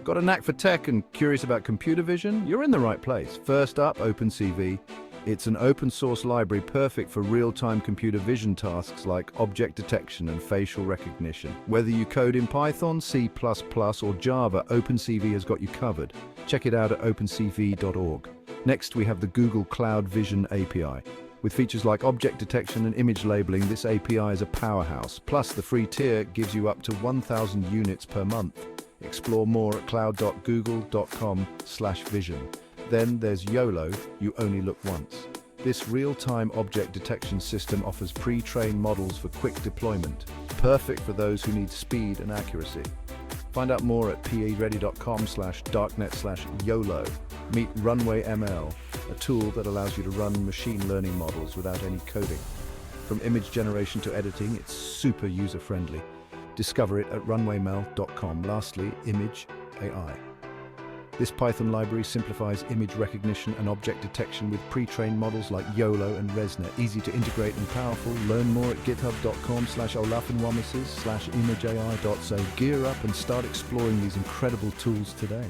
Got a knack for tech and curious about computer vision? You're in the right place. First up, OpenCV. It's an open source library perfect for real-time computer vision tasks like object detection and facial recognition. Whether you code in Python, C++, or Java, OpenCV has got you covered. Check it out at opencv.org. Next, we have the Google Cloud Vision API. With features like object detection and image labeling, this API is a powerhouse. Plus, the free tier gives you up to 1,000 units per month. Explore more at cloud.google.com/vision. Then there's YOLO, you only look once. This real-time object detection system offers pre-trained models for quick deployment, perfect for those who need speed and accuracy. Find out more at pe.ready.com/darknet/YOLO. Meet Runway ML, a tool that allows you to run machine learning models without any coding. From image generation to editing, it's super user-friendly. Discover it at runwayml.com. Lastly, Image AI. This Python library simplifies image recognition and object detection with pre-trained models like YOLO and ResNet. Easy to integrate and powerful. Learn more at github.com/olafinwamises/imageai.so. Gear up and start exploring these incredible tools today.